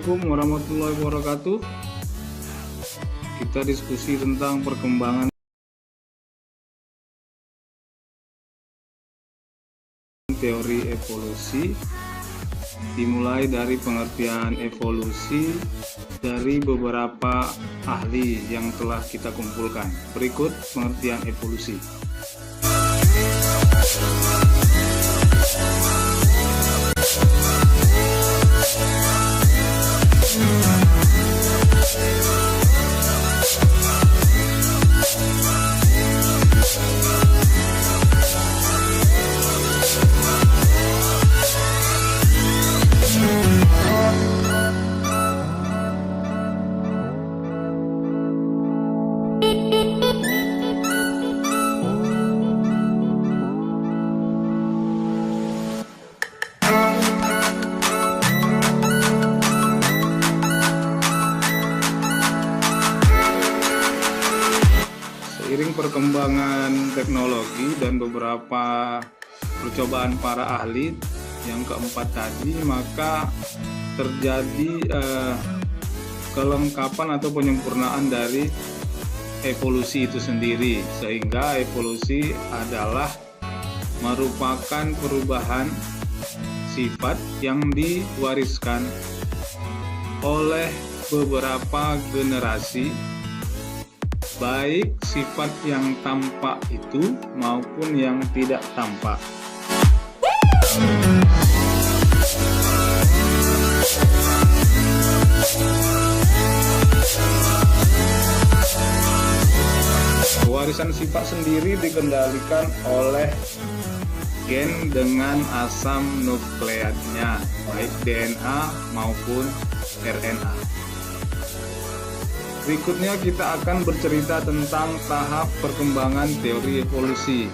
Assalamualaikum warahmatullahi wabarakatuh. Kita diskusi tentang perkembangan teori evolusi, dimulai dari pengertian evolusi dari beberapa ahli yang telah kita kumpulkan. Berikut pengertian evolusi. Seiring perkembangan teknologi dan beberapa percobaan para ahli yang keempat tadi, maka terjadi kelengkapan atau penyempurnaan dari evolusi itu sendiri, sehingga evolusi adalah merupakan perubahan sifat yang diwariskan oleh beberapa generasi, baik sifat yang tampak itu maupun yang tidak tampak. Pewarisan sifat sendiri dikendalikan oleh gen dengan asam nukleatnya, baik DNA maupun RNA. Berikutnya kita akan bercerita tentang tahap perkembangan teori evolusi.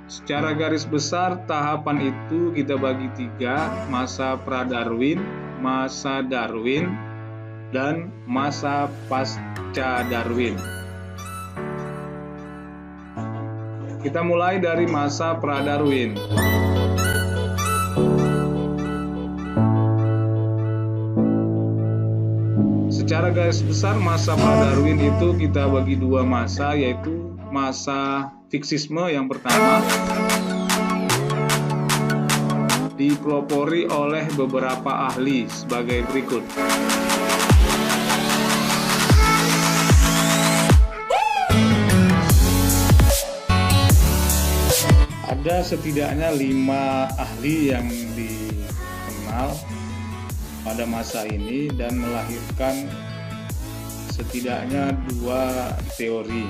Secara garis besar, tahapan itu kita bagi tiga: masa pra-Darwin, masa Darwin, dan masa pasca Darwin. Kita mulai dari masa pra-Darwin. Secara garis besar, masa pra-Darwin itu kita bagi dua masa, yaitu masa fiksisme yang pertama dipelopori oleh beberapa ahli sebagai berikut. Ada setidaknya 5 ahli yang dikenal pada masa ini dan melahirkan setidaknya 2 teori.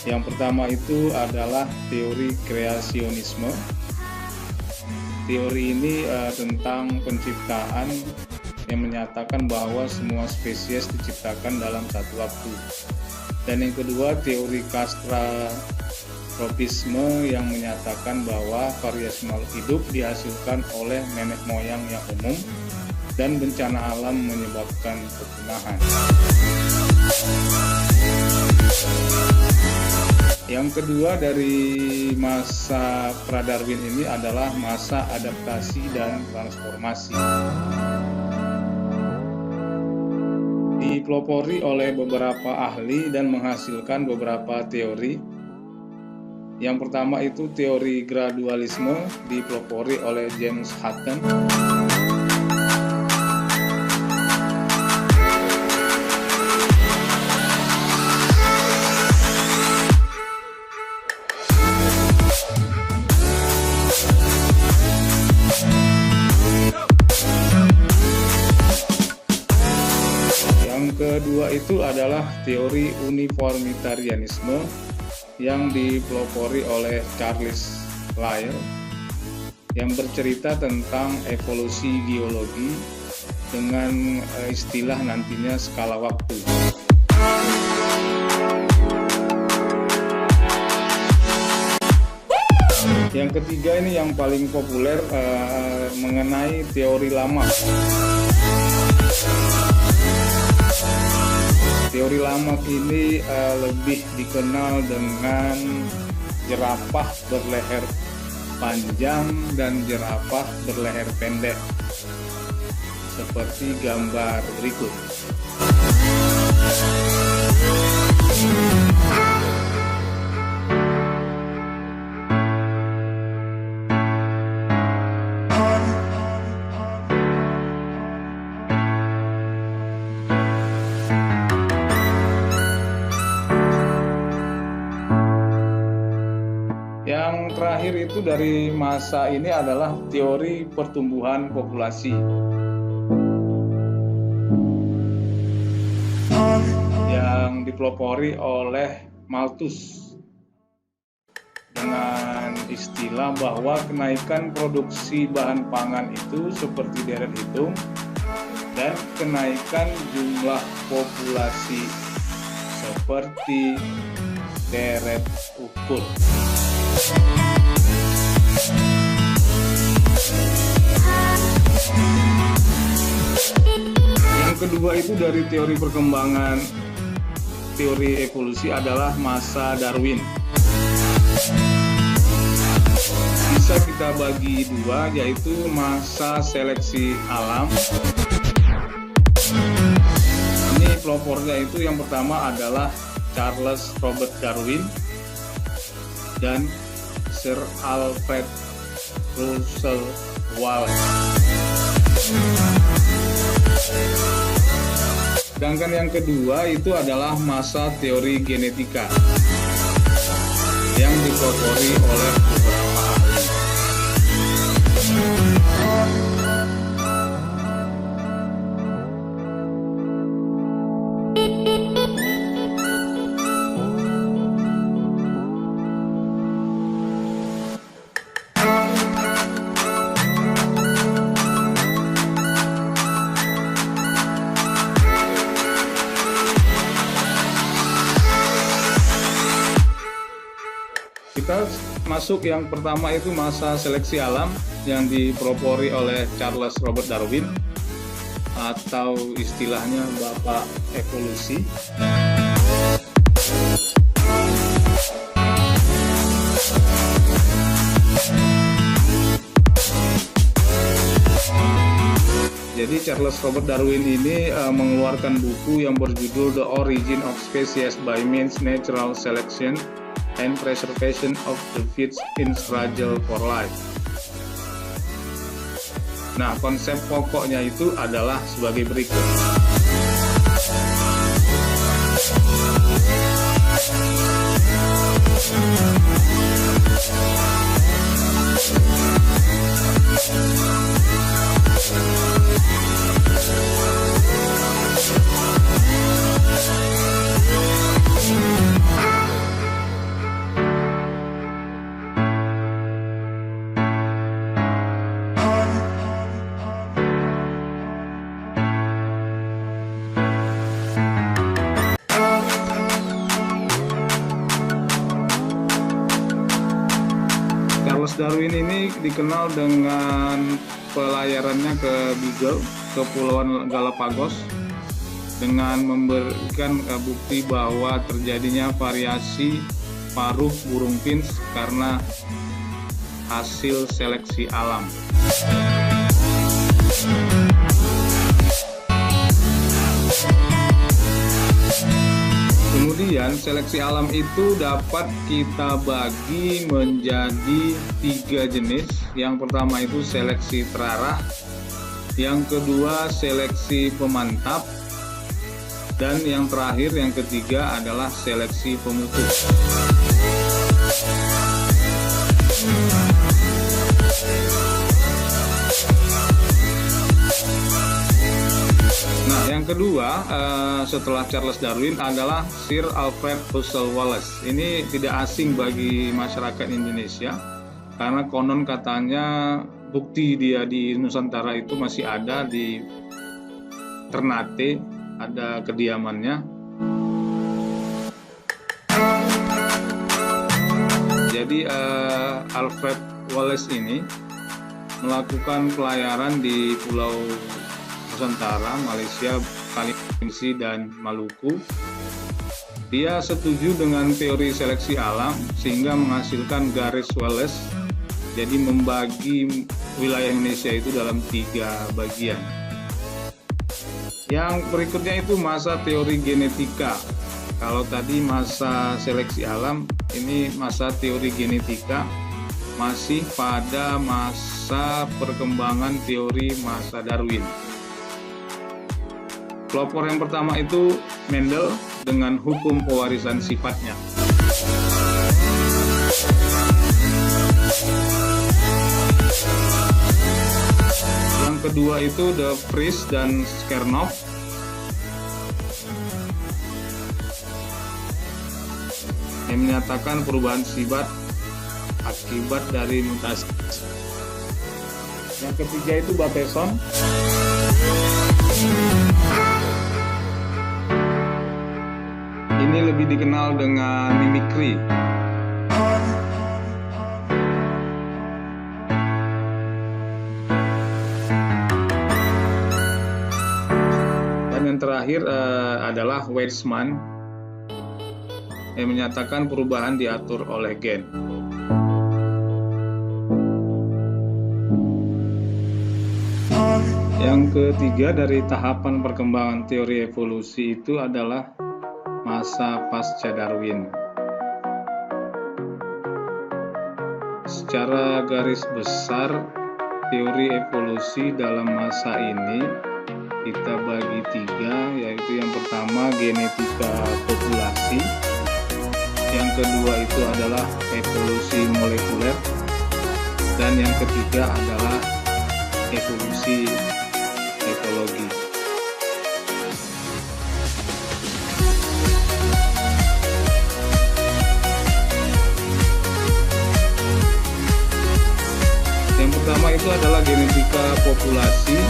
Yang pertama itu adalah teori kreasionisme. Teori ini tentang penciptaan yang menyatakan bahwa semua spesies diciptakan dalam satu waktu. Dan yang kedua, teori kastrotropisme yang menyatakan bahwa variasi makhluk hidup dihasilkan oleh nenek moyang yang umum dan bencana alam menyebabkan kepunahan. Yang kedua dari masa pra-Darwin ini adalah masa adaptasi dan transformasi. Dipelopori oleh beberapa ahli dan menghasilkan beberapa teori. Yang pertama itu teori gradualisme, dipelopori oleh James Hutton. Kedua itu adalah teori uniformitarianisme yang dipelopori oleh Charles Lyell yang bercerita tentang evolusi geologi dengan istilah nantinya skala waktu. Yang ketiga ini yang paling populer mengenai teori lama. Teori Lamarck ini lebih dikenal dengan jerapah berleher panjang dan jerapah berleher pendek, seperti gambar berikut. Yang terakhir itu dari masa ini adalah teori pertumbuhan populasi yang dipelopori oleh Malthus dengan istilah bahwa kenaikan produksi bahan pangan itu seperti deret hitung dan kenaikan jumlah populasi seperti deret ukur. Yang kedua itu dari teori perkembangan teori evolusi adalah masa Darwin. Bisa kita bagi dua, yaitu masa seleksi alam. Ini pelopornya itu yang pertama adalah Charles Robert Darwin dan Sir Alfred Russel Wallace. Sedangkan yang kedua itu adalah masa teori genetika yang dipelopori oleh beberapa ahli. Kita masuk yang pertama itu masa seleksi alam yang dipelopori oleh Charles Robert Darwin atau istilahnya Bapak Evolusi. Jadi Charles Robert Darwin ini mengeluarkan buku yang berjudul The Origin of Species by Means Natural Selection and Preservation of the Fittest in Struggle for Life. Nah, konsep pokoknya itu adalah sebagai berikut. Charles Darwin ini dikenal dengan pelayarannya ke Beagle, Kepulauan Galapagos, dengan memberikan bukti bahwa terjadinya variasi paruh burung finch karena hasil seleksi alam. Kemudian seleksi alam itu dapat kita bagi menjadi 3 jenis. Yang pertama itu seleksi terarah, yang kedua seleksi pemantap, dan yang terakhir yang ketiga adalah seleksi pemutus. Nah, yang kedua setelah Charles Darwin adalah Sir Alfred Russel Wallace. Ini tidak asing bagi masyarakat Indonesia karena konon katanya bukti dia di Nusantara itu masih ada di Ternate, ada kediamannya. Jadi Alfred Wallace ini melakukan pelayaran di Pulau Nusantara, Malaysia, Kalimantan dan Maluku. Dia setuju dengan teori seleksi alam sehingga menghasilkan garis Wallace, jadi membagi wilayah Indonesia itu dalam 3 bagian. Yang berikutnya itu masa teori genetika. Kalau tadi masa seleksi alam, ini masa teori genetika, masih pada masa perkembangan teori masa Darwin. Pelopor yang pertama itu Mendel dengan hukum pewarisan sifatnya. Yang kedua itu De Vries dan Chernoff yang menyatakan perubahan sifat akibat dari mutasi. Yang ketiga itu Bateson ini lebih dikenal dengan mimikri. Dan yang terakhir adalah Weizmann yang menyatakan perubahan diatur oleh gen. Yang ketiga dari tahapan perkembangan teori evolusi itu adalah masa pasca Darwin. Secara garis besar, teori evolusi dalam masa ini kita bagi 3, yaitu yang pertama genetika populasi, yang kedua itu adalah evolusi molekuler, dan yang ketiga adalah evolusi ekologi. Yang pertama itu adalah genetika populasi.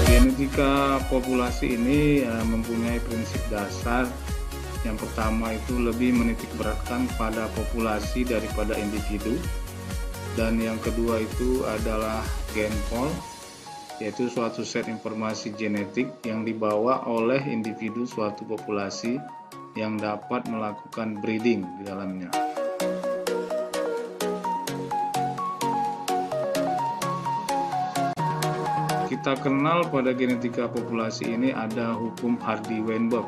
Genetika populasi ini mempunyai prinsip dasar. Yang pertama itu lebih menitikberatkan pada populasi daripada individu, dan yang kedua itu adalah gen pool, yaitu suatu set informasi genetik yang dibawa oleh individu suatu populasi yang dapat melakukan breeding di dalamnya. Kita kenal pada genetika populasi ini ada hukum Hardy-Weinberg.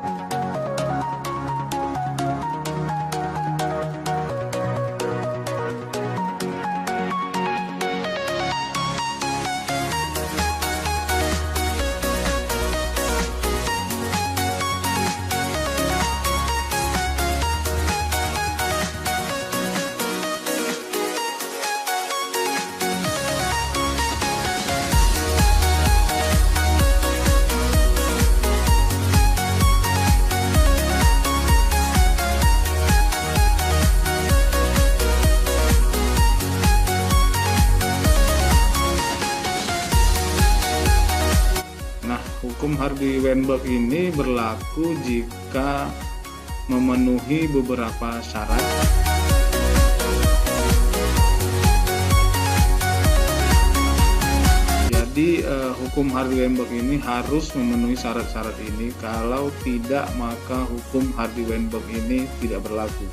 Hukum Hardy-Weinberg ini berlaku jika memenuhi beberapa syarat. Jadi hukum Hardy-Weinberg ini harus memenuhi syarat-syarat ini. Kalau tidak, maka hukum Hardy-Weinberg ini tidak berlaku.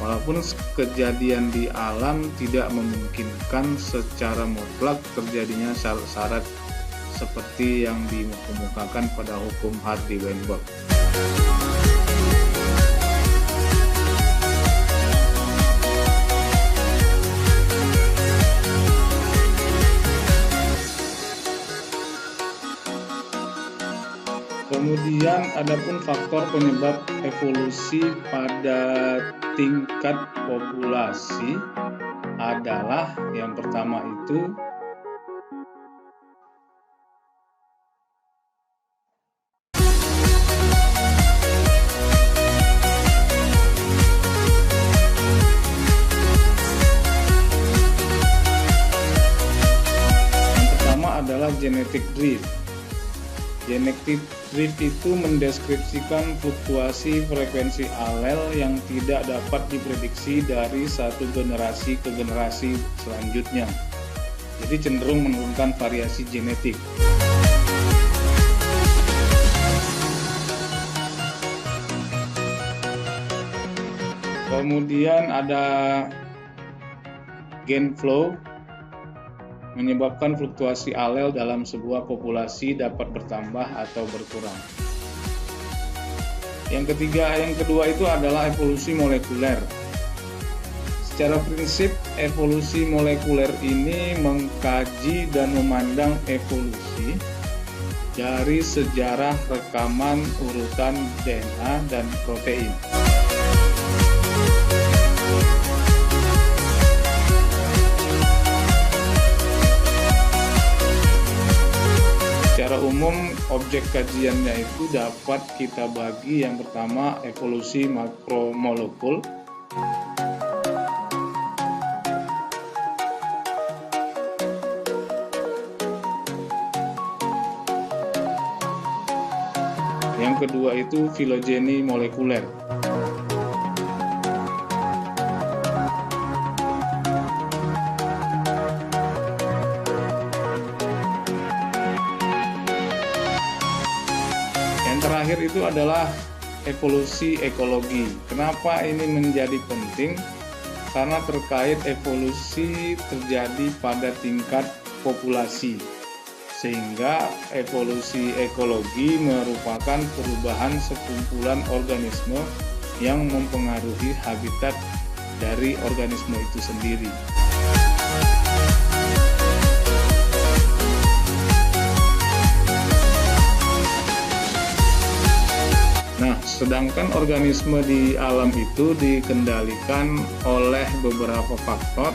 Walaupun kejadian di alam tidak memungkinkan secara mutlak terjadinya syarat-syarat seperti yang dikemukakan pada hukum Hardy-Weinberg. Kemudian adapun faktor penyebab evolusi pada tingkat populasi adalah yang pertama itu adalah genetic drift. Genetic drift itu mendeskripsikan fluktuasi frekuensi alel yang tidak dapat diprediksi dari satu generasi ke generasi selanjutnya. Jadi cenderung menurunkan variasi genetik. Kemudian ada gain flow, menyebabkan fluktuasi alel dalam sebuah populasi dapat bertambah atau berkurang. Yang kedua itu adalah evolusi molekuler. Secara prinsip, evolusi molekuler ini mengkaji dan memandang evolusi dari sejarah rekaman urutan DNA dan protein. Secara umum, objek kajiannya itu dapat kita bagi yang pertama evolusi makromolekul, yang kedua itu filogeni molekuler. Terakhir itu adalah evolusi ekologi. Kenapa ini menjadi penting? Karena terkait evolusi terjadi pada tingkat populasi, sehingga evolusi ekologi merupakan perubahan sekumpulan organisme yang mempengaruhi habitat dari organisme itu sendiri. Nah, sedangkan organisme di alam itu dikendalikan oleh beberapa faktor.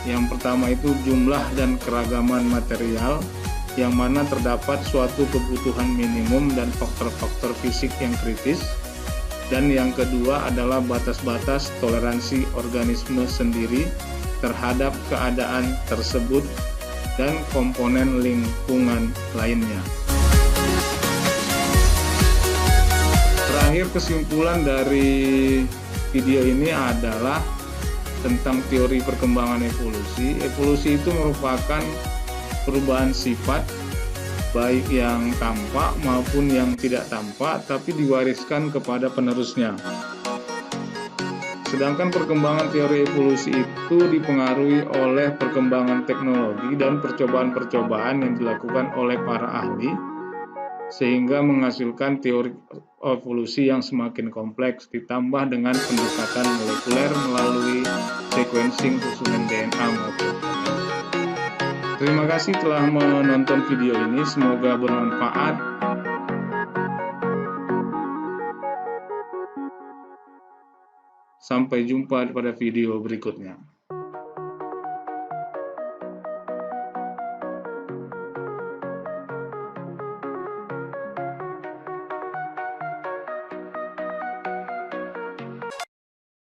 Yang pertama itu jumlah dan keragaman material, yang mana terdapat suatu kebutuhan minimum dan faktor-faktor fisik yang kritis. Dan yang kedua adalah batas-batas toleransi organisme sendiri terhadap keadaan tersebut dan komponen lingkungan lainnya. Terakhir, kesimpulan dari video ini adalah tentang teori perkembangan evolusi. Evolusi itu merupakan perubahan sifat baik yang tampak maupun yang tidak tampak, tapi diwariskan kepada penerusnya. Sedangkan perkembangan teori evolusi itu dipengaruhi oleh perkembangan teknologi dan percobaan-percobaan yang dilakukan oleh para ahli, sehingga menghasilkan teori evolusi yang semakin kompleks, ditambah dengan pendekatan molekuler melalui sequencing susunan DNA maupun. Terima kasih telah menonton video ini, semoga bermanfaat. Sampai jumpa pada video berikutnya.